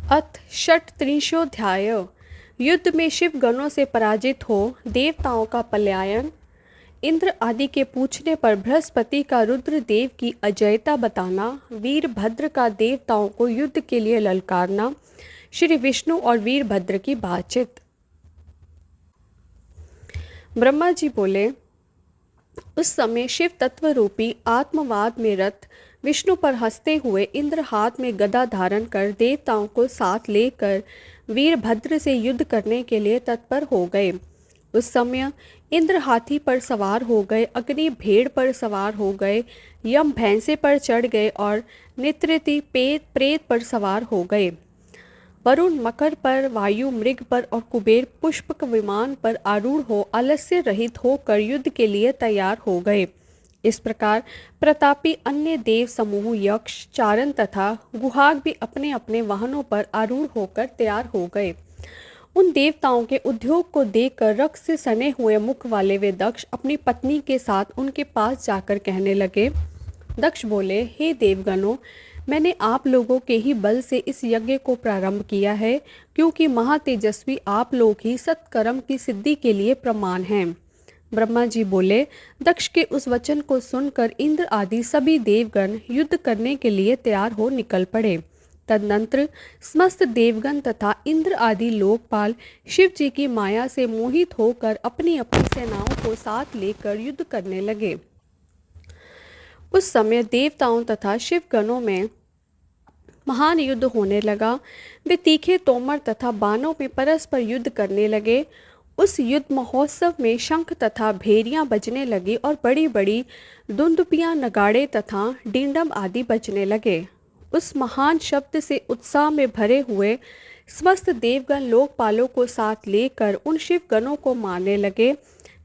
अथ षट्त्रिंशोऽध्याय। युद्ध में शिव गणों से पराजित हो देवताओं का पलायन। इंद्र आदि के पूछने पर बृहस्पति का रुद्रदेव की अजयता बताना, वीरभद्र का देवताओं को युद्ध के लिए ललकारना, श्री विष्णु और वीरभद्र की बातचीत। ब्रह्मा जी बोले, उस समय शिव तत्व रूपी आत्मवाद में रत विष्णु पर हंसते हुए इंद्र हाथ में गदा धारण कर देवताओं को साथ लेकर वीरभद्र से युद्ध करने के लिए तत्पर हो गए। उस समय इंद्र हाथी पर सवार हो गए, अग्नि भेड़ पर सवार हो गए, यम भैंसे पर चढ़ गए और नित्रति प्रेत पर सवार हो गए। वरुण मकर पर, वायु मृग पर और कुबेर पुष्पक विमान पर आरूढ़ हो आलस्य रहित होकर युद्ध के लिए तैयार हो गए। इस प्रकार प्रतापी अन्य देव समूह, यक्ष, चारण तथा गुहाग भी अपने अपने वाहनों पर आरूढ़ होकर तैयार हो गए। उन देवताओं के उद्योग को देखकर रक्त से सने हुए मुख वाले वे दक्ष अपनी पत्नी के साथ उनके पास जाकर कहने लगे। दक्ष बोले, हे देवगणों, मैंने आप लोगों के ही बल से इस यज्ञ को प्रारंभ किया है, क्योंकि महातेजस्वी आप लोग ही सत्कर्म की सिद्धि के लिए प्रमाण हैं। ब्रह्मा जी बोले, दक्ष के उस वचन को सुनकर इंद्र आदि सभी देवगण युद्ध करने के लिए तैयार हो निकल पड़े। तदनंतर समस्त देवगण तथा इंद्र आदि लोकपाल शिव जी की माया से मोहित होकर अपनी अपनी सेनाओं को साथ लेकर युद्ध करने लगे। उस समय देवताओं तथा शिवगणों में महान युद्ध होने लगा। वे तीखे तोमर तथा बाणों में परस्पर युद्ध करने लगे। उस युद्ध महोत्सव में शंख तथा भेरियां बजने लगी और बड़ी बड़ी दुंदुभियां, नगाड़े तथा डिंडम आदि बजने लगे। उस महान शब्द से उत्साह में भरे हुए समस्त देवगण लोकपालों को साथ लेकर उन शिवगणों को मारने लगे।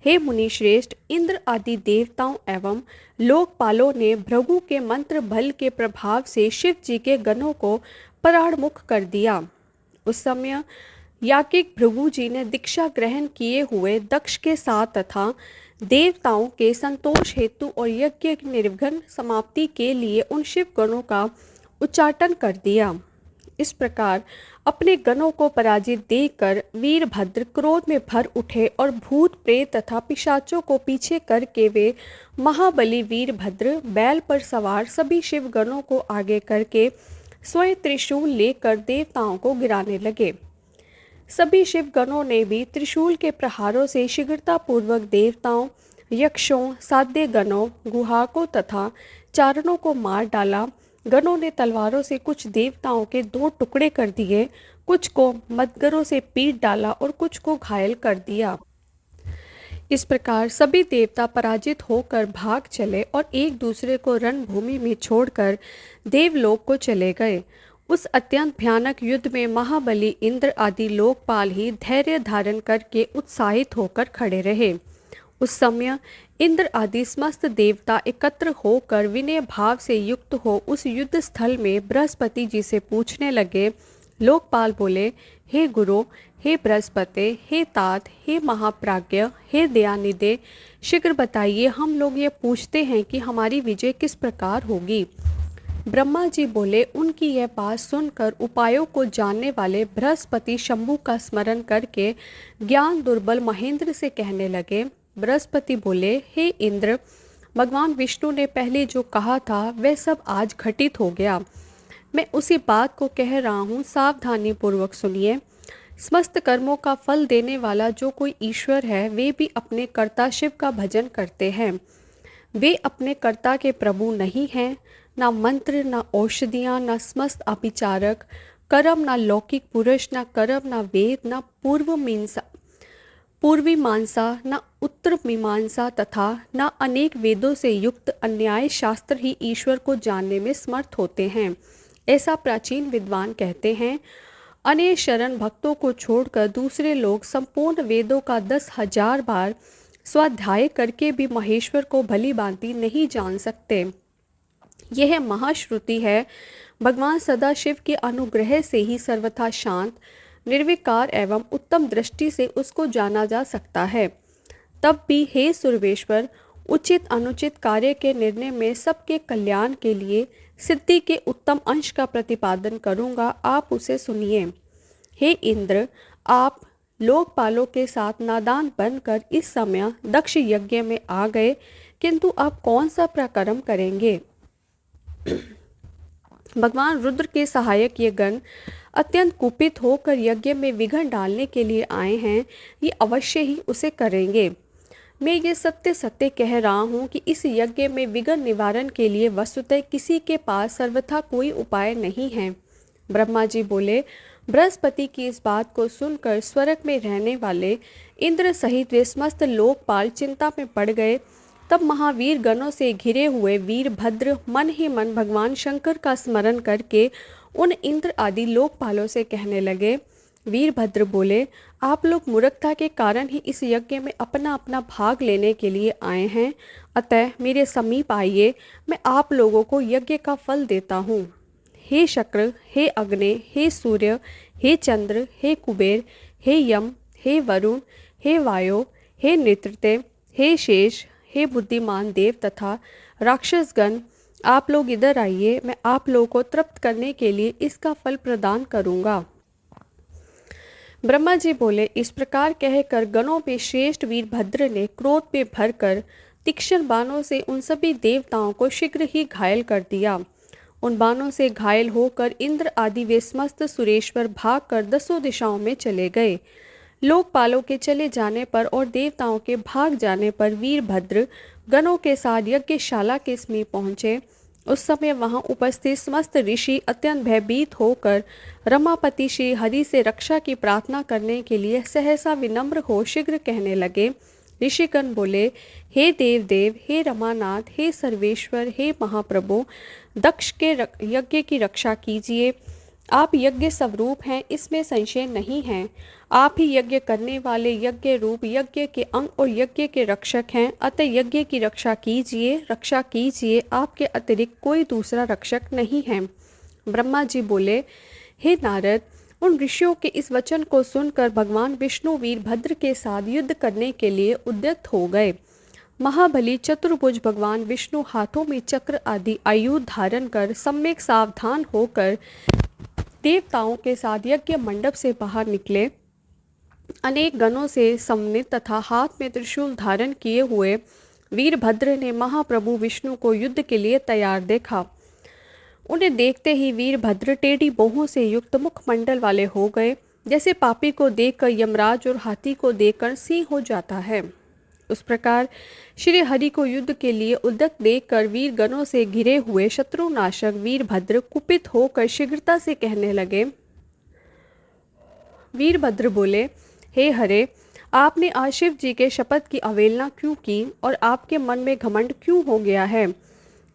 हे मुनि श्रेष्ठ, इंद्र आदि देवताओं एवं लोकपालों ने भृगु के मंत्र बल के प्रभाव से शिव जी के गणों को पराणमुख कर दिया। उस समय याज्ञिक भृगु जी ने दीक्षा ग्रहण किए हुए दक्ष के साथ तथा देवताओं के संतोष हेतु और यज्ञ निर्विघ्न समाप्ति के लिए उन शिव गणों का उच्चाटन कर दिया। इस प्रकार अपने गणों को पराजित देखकर वीरभद्र क्रोध में भर उठे और भूत प्रेत तथा पिशाचों को पीछे करके वे महाबली वीरभद्र बैल पर सवार सभी शिव गणों को आगे करके स्वयं त्रिशूल लेकर देवताओं को गिराने लगे। सभी शिव गणों ने भी त्रिशूल के प्रहारों से शीघ्रतापूर्वक देवताओं, यक्षों, साध्य गणों, गुहाकों तथा चारणों को मार डाला। गणों ने तलवारों से कुछ देवताओं के 2 टुकड़े कर दिए, कुछ को मदगरों से पीट डाला और कुछ को घायल कर दिया। इस प्रकार सभी देवता पराजित होकर भाग चले और एक दूसरे को रणभूमि में छोड़कर देवलोक को चले गए। उस अत्यंत भयानक युद्ध में महाबली इंद्र आदि लोकपाल ही धैर्य धारण करके उत्साहित होकर खड़े रहे। उस समय इंद्र आदि समस्त देवता एकत्र होकर विनय भाव से युक्त हो उस युद्ध स्थल में बृहस्पति जी से पूछने लगे। लोकपाल बोले, हे गुरु, हे बृहस्पति, हे तात, हे महाप्राज्ञ, हे दयानिधे, शीघ्र बताइए, हम लोग ये पूछते हैं कि हमारी विजय किस प्रकार होगी। ब्रह्मा जी बोले, उनकी यह बात सुनकर उपायों को जानने वाले बृहस्पति शंभु का स्मरण करके ज्ञान दुर्बल महेंद्र से कहने लगे। बृहस्पति बोले, हे इंद्र, भगवान विष्णु ने पहले जो कहा था वह सब आज घटित हो गया। मैं उसी बात को कह रहा हूँ, सावधानी पूर्वक सुनिए। समस्त कर्मों का फल देने वाला जो कोई ईश्वर है, वे भी अपने कर्ता शिव का भजन करते हैं। वे अपने कर्ता के प्रभु नहीं हैं। ना मंत्र, ना औषधियाँ, ना समस्त अभिचारक कर्म, ना लौकिक पुरुष, ना कर्म, ना वेद, ना पूर्वी मीमांसा, न उत्तर मीमांसा तथा न अनेक वेदों से युक्त अन्याय शास्त्र ही ईश्वर को जानने में समर्थ होते हैं, ऐसा प्राचीन विद्वान कहते हैं। अन्य शरण भक्तों को छोड़कर दूसरे लोग संपूर्ण वेदों का 10,000 बार स्वाध्याय करके भी महेश्वर को भली भांति नहीं जान सकते। यह महाश्रुति है। भगवान सदाशिव के अनुग्रह से ही सर्वथा शांत, निर्विकार एवं उत्तम दृष्टि से उसको जाना जा सकता है। तब भी हे सुरवेश्वर, उचित अनुचित कार्य के निर्णय में सबके कल्याण के लिए सिद्धि के उत्तम अंश का प्रतिपादन करूँगा, आप उसे सुनिए। हे इंद्र, आप लोकपालों के साथ नादान बनकर इस समय दक्ष यज्ञ में आ गए, किंतु आप कौन सा प्रकर्म करेंगे? भगवान रुद्र के सहायक ये गण अत्यंत कुपित होकर यज्ञ में विघ्न डालने के लिए आए हैं। ये अवश्य ही उसे करेंगे। मैं ये सत्य सत्य कह रहा हूँ कि इस यज्ञ में विघ्न निवारण के लिए वस्तुतः किसी के पास सर्वथा कोई उपाय नहीं है। ब्रह्मा जी बोले, बृहस्पति की इस बात को सुनकर स्वर्ग में रहने वाले इंद्र सहित वे समस्त लोकपाल चिंता में पड़ गए। तब महावीर गणों से घिरे हुए वीरभद्र मन ही मन भगवान शंकर का स्मरण करके उन इंद्र आदि लोकपालों से कहने लगे। वीरभद्र बोले, आप लोग मूर्खता के कारण ही इस यज्ञ में अपना अपना भाग लेने के लिए आए हैं, अतः मेरे समीप आइए, मैं आप लोगों को यज्ञ का फल देता हूँ। हे शक्र, हे अग्नि, हे सूर्य, हे चंद्र, हे कुबेर, हे यम, हे वरुण, हे वायु, हे नृत्य, हे शेष, हे बुद्धिमान देव तथा राक्षसगण, आप लोग इधर आइए, मैं आप लोगों को तृप्त करने के लिए इसका फल प्रदान करूँगा। ब्रह्मा जी बोले, इस प्रकार कहकर गणों में श्रेष्ठ वीरभद्र ने क्रोध में भरकर तीक्ष्ण बाणों से उन सभी देवताओं को शीघ्र ही घायल कर दिया। उन बाणों से घायल होकर इंद्र आदि वे समस्त सुरेश्वर भागकर दसों दिशाओं में चले गए। लोकपालों के चले जाने पर और देवताओं के भाग जाने पर वीरभद्र गणों के साथ यज्ञशाला के समीप पहुँचे। उस समय वहां उपस्थित समस्त ऋषि अत्यंत भयभीत होकर रमापति श्री हरि से रक्षा की प्रार्थना करने के लिए सहसा विनम्र हो शीघ्र कहने लगे। ऋषिगण बोले, हे देव, हे रमानाथ, हे सर्वेश्वर, हे महाप्रभु, दक्ष के यज्ञ की रक्षा कीजिए। आप यज्ञ स्वरूप हैं, इसमें संशय नहीं है। आप ही यज्ञ करने वाले, यज्ञ रूप, यज्ञ के अंग और यज्ञ के रक्षक हैं, अतः यज्ञ की रक्षा कीजिए। आपके अतिरिक्त कोई दूसरा रक्षक नहीं है। ब्रह्मा जी बोले, हे नारद, उन ऋषियों के इस वचन को सुनकर भगवान विष्णु वीरभद्र के साथ युद्ध करने के लिए उद्यत हो गए। महाबली चतुर्भुज भगवान विष्णु हाथों में चक्र आदि आयुध धारण कर सम्यक सावधान होकर देवताओं के साथ यज्ञ मंडप से बाहर निकले। अनेक गणों से समन्वित तथा हाथ में त्रिशूल धारण किए हुए वीरभद्र ने महाप्रभु विष्णु को युद्ध के लिए तैयार देखा। उन्हें देखते ही वीरभद्र टेढ़ी बाहों से युक्त मुखमंडल वाले हो गए, जैसे पापी को देखकर यमराज और हाथी को देखकर सिंह हो जाता है। उस प्रकार श्री हरि को युद्ध के लिए उद्यत देखकर वीर गणों से घिरे हुए शत्रुनाशक वीरभद्र कुपित होकर शीघ्रता से कहने लगे। वीरभद्र बोले, हे हरे, आपने आज शिव जी के शपथ की अवहेलना क्यों की और आपके मन में घमंड क्यों हो गया है?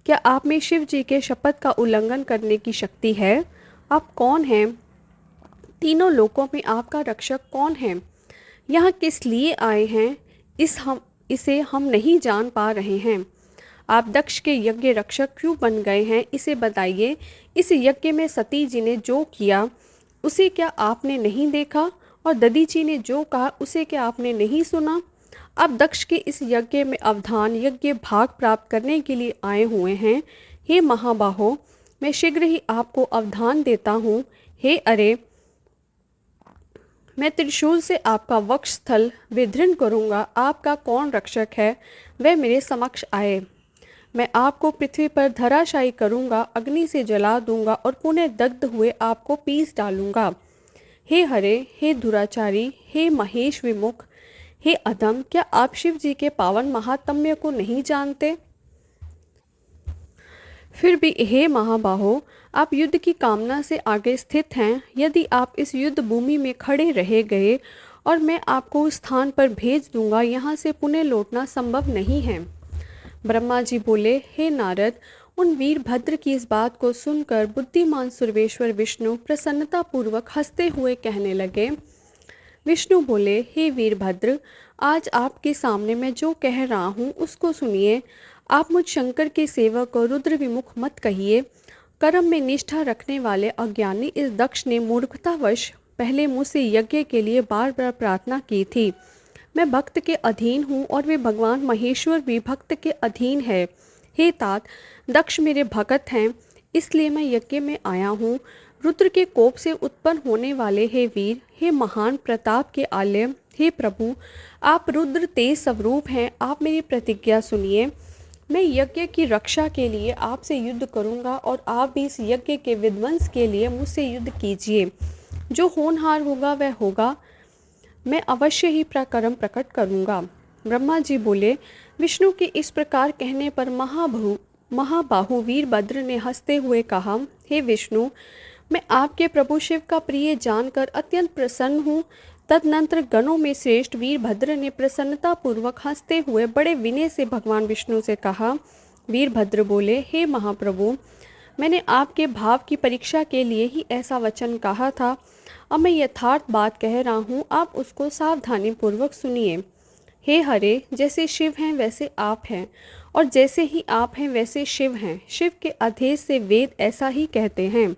क्या आप में शिव जी के शपथ का उल्लंघन करने की शक्ति है? आप कौन हैं? तीनों लोकों में आपका रक्षक कौन है? यहाँ किस लिए आए हैं? इसे हम नहीं जान पा रहे हैं। आप दक्ष के यज्ञ रक्षक क्यों बन गए हैं, इसे बताइए। इस यज्ञ में सती जी ने जो किया उसे क्या आपने नहीं देखा, और दधी जी ने जो कहा उसे क्या आपने नहीं सुना? अब दक्ष के इस यज्ञ में अवधान यज्ञ भाग प्राप्त करने के लिए आए हुए हैं। हे महाबाहो, मैं शीघ्र ही आपको अवधान देता हूँ। हे अरे, मैं त्रिशूल से आपका वक्ष स्थल विदीर्ण करूँगा। आपका कौन रक्षक है, वह मेरे समक्ष आए। मैं आपको पृथ्वी पर धराशायी करूँगा, अग्नि से जला दूंगा और पुनः दग्ध हुए आपको पीस डालूंगा। हे हरे, हे दुराचारी, हे महेश विमुख, हे अधम, क्या आप शिव जी के पावन महात्म्य को नहीं जानते? फिर भी हे महाबाहो, आप युद्ध की कामना से आगे स्थित हैं। यदि आप इस युद्ध भूमि में खड़े रह गए और मैं आपको उस स्थान पर भेज दूंगा, यहाँ से पुनः लौटना संभव नहीं है। ब्रह्मा जी बोले, हे नारद, उन वीरभद्र की इस बात को सुनकर बुद्धिमान सर्वेश्वर विष्णु प्रसन्नता पूर्वक हंसते हुए कहने लगे। विष्णु बोले, हे वीरभद्र, आज आपके सामने मैं जो कह रहा हूँ उसको सुनिए। आप मुझ शंकर के सेवक को रुद्र विमुख मत कहिए। कर्म में निष्ठा रखने वाले अज्ञानी इस दक्ष ने मूर्खतावश पहले मुझसे यज्ञ के लिए बार बार प्रार्थना की थी। मैं भक्त के अधीन हूँ और वे भगवान महेश्वर भी भक्त के अधीन है। हे तात, दक्ष मेरे भक्त हैं, इसलिए मैं यज्ञ में आया हूँ। रुद्र के कोप से उत्पन्न होने वाले हे वीर, हे महान प्रताप के आलय, हे प्रभु, आप रुद्र तेज स्वरूप हैं। आप मेरी प्रतिज्ञा सुनिए। मैं यज्ञ की रक्षा के लिए आपसे युद्ध करूंगा और आप भी इस यज्ञ के विध्वंस के लिए मुझसे युद्ध कीजिए। जो होनहार होगा वह होगा, मैं अवश्य ही पराक्रम प्रकट करूंगा। ब्रह्मा जी बोले। विष्णु के इस प्रकार कहने पर महाबाहु वीरभद्र ने हंसते हुए कहा, हे विष्णु, मैं आपके प्रभु शिव का प्रिय जानकर अत्यंत प्रसन्न हूँ। तदनंतर गणों में श्रेष्ठ वीरभद्र ने प्रसन्नता पूर्वक हंसते हुए बड़े विनय से भगवान विष्णु से कहा। वीरभद्र बोले, हे महाप्रभु, मैंने आपके भाव की परीक्षा के लिए ही ऐसा वचन कहा था। अब मैं यथार्थ बात कह रहा हूँ, आप उसको सावधानी पूर्वक सुनिए। हे हरे, जैसे शिव हैं वैसे आप हैं, और जैसे ही आप हैं वैसे शिव हैं। शिव के आदेश से वेद ऐसा ही कहते हैं।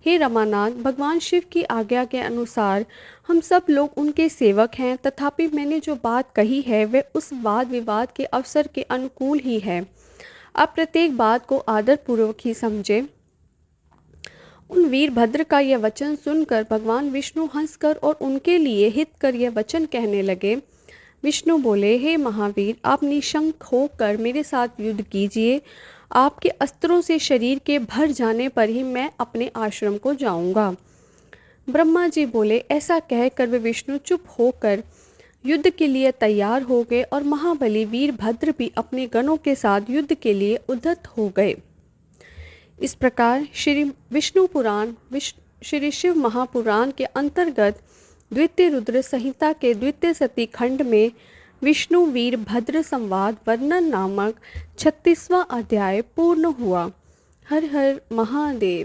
हे रमानाथ, भगवान शिव की आज्ञा के अनुसार हम सब लोग उनके सेवक हैं, तथापि मैंने जो बात कही है वह उस वाद विवाद के अवसर के अनुकूल ही है। आप प्रत्येक बात को आदरपूर्वक ही समझे। उन वीरभद्र का यह वचन सुनकर भगवान विष्णु हंसकर और उनके लिए हित कर यह वचन कहने लगे। विष्णु बोले, हे महावीर, आप निशंक होकर मेरे साथ युद्ध कीजिए। आपके अस्त्रों से शरीर के भर जाने पर ही मैं अपने आश्रम को जाऊंगा। ब्रह्मा जी बोले। ऐसा कहकर वे विष्णु चुप होकर युद्ध के लिए तैयार हो गए और महाबली वीरभद्र भी अपने गणों के साथ युद्ध के लिए उद्यत हो गए। इस प्रकार श्री विष्णु पुराण श्री शिव महापुराण के अंतर्गत द्वितीय रुद्र संहिता के द्वितीय सती खंड में विष्णु वीरभद्र संवाद वर्णन नामक 36वां अध्याय पूर्ण हुआ। हर हर महादेव।